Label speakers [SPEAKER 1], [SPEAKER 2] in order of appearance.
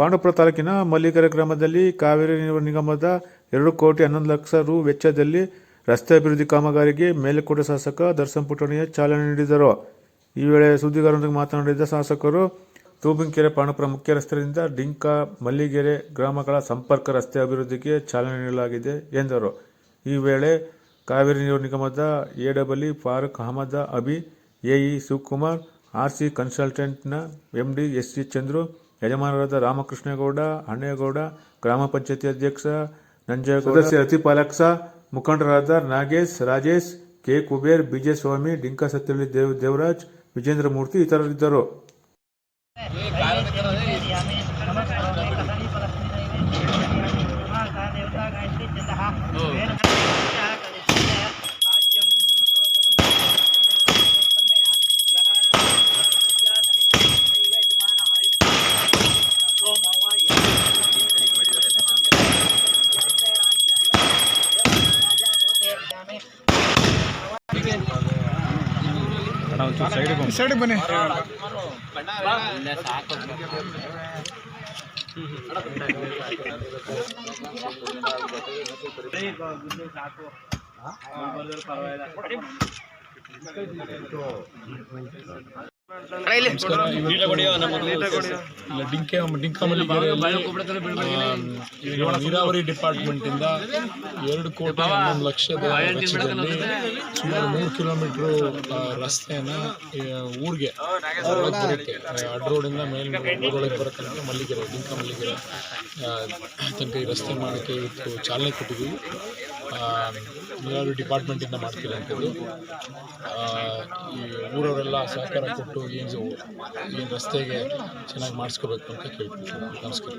[SPEAKER 1] ಪಾಂಡವಪುರ ತಾಲೂಕಿನ ಮಲ್ಲಿಗೆರೆ ಗ್ರಾಮದಲ್ಲಿ ಕಾವೇರಿ ನೀರು ನಿಗಮದ 2,11,00,000 ರು ವೆಚ್ಚದಲ್ಲಿ ರಸ್ತೆ ಅಭಿವೃದ್ಧಿ ಕಾಮಗಾರಿಗೆ ಮೇಲುಕೋಟೆ ಶಾಸಕ ದರ್ಶನ್ ಪುಟ್ಟಣ್ಣಯ್ಯ ಚಾಲನೆ ನೀಡಿದರು. ಈ ವೇಳೆ ಸುದ್ದಿಗಾರರೊಂದಿಗೆ ಮಾತನಾಡಿದ ಶಾಸಕರು, ತೂಬಿನಕೆರೆ ಪಾಂಡವಪುರ ಮುಖ್ಯ ರಸ್ತೆಯಿಂದ ಡಿಂಕ ಮಲ್ಲಿಗೆರೆ ಗ್ರಾಮಗಳ ಸಂಪರ್ಕ ರಸ್ತೆ ಅಭಿವೃದ್ಧಿಗೆ ಚಾಲನೆ ನೀಡಲಾಗಿದೆ ಎಂದರು. ಈ ವೇಳೆ ಕಾವೇರಿ ನೀರು ನಿಗಮದ ಎಡಬ್ಲ್ಯೂ ಫಾರೂಕ್ ಅಹಮದ್ ಅಬಿ, ಎಇ ಶಿವಕುಮಾರ್, ಆರ್ಸಿ ಕನ್ಸಲ್ಟೆಂಟ್ನ ಎಂಡಿ ಎಸ್ಸಿ ಚಂದ್ರು, ಯಜಮಾನರಾದ ರಾಮಕೃಷ್ಣೇಗೌಡ, ಅಣ್ಣೇಗೌಡ, ಗ್ರಾಮ ಪಂಚಾಯತಿ ಅಧ್ಯಕ್ಷ ನಂಜೇಗೌಡ, ಸದಸ್ಯ ಲತೀಫ್, ಮುಖಂಡರಾದ ನಾಗೇಶ್, ರಾಜೇಶ್, ಕೆ ಕುಬೇರ್, ಬಿಜೆ ಸ್ವಾಮಿ, ಡಿಂಕ ಸತ್ತಳ್ಳಿ ದೇವರಾಜ್, ವಿಜೇಂದ್ರ ಮೂರ್ತಿ ಇತರರಿದ್ದರು.
[SPEAKER 2] ಸೈಡ್ ಬನ್ನಿ. ಡಿಂಕ ಮಲ್ಲಿಗೆರೆಯಲ್ಲಿ ನೀರಾವರಿ ಡಿಪಾರ್ಟ್ಮೆಂಟ್ ಇಂದ 2,11,00,000 ವೆಚ್ಚದಲ್ಲಿ ಸುಮಾರು 3 ಕಿಲೋಮೀಟರ್ ರಸ್ತೆಯನ್ನ ಊರಿಗೆ ಬರುತ್ತೆ. ಅಡ್ ರೋಡಿಂದ ಊರೊಳಗೆ ಬರೋ ತನಕ ಮಲ್ಲಿಗೆರೆ, ಡಿಂಕ ಮಲ್ಲಿಗೆರೆ ತನಕ ಈ ರಸ್ತೆ ಮಾಡೋಕ್ಕೆ ಇವತ್ತು ಚಾಲನೆ ಕೊಟ್ಟಿದ್ದೀವಿ. ನೀರಾವರಿ ಡಿಪಾರ್ಟ್ಮೆಂಟಿಂದ ಮಾಡ್ತೀವಿ ಅಂತದ್ದು. ಈ ಊರವರೆಲ್ಲ ಸಹಕಾರ ಕೊಟ್ಟು ಏನು ರಸ್ತೆಗೆ ಚೆನ್ನಾಗಿ ಮಾಡಿಸ್ಕೋಬೇಕು ಅಂತ ಕೇಳ್ತೀವಿ. ನಮಸ್ಕಾರ.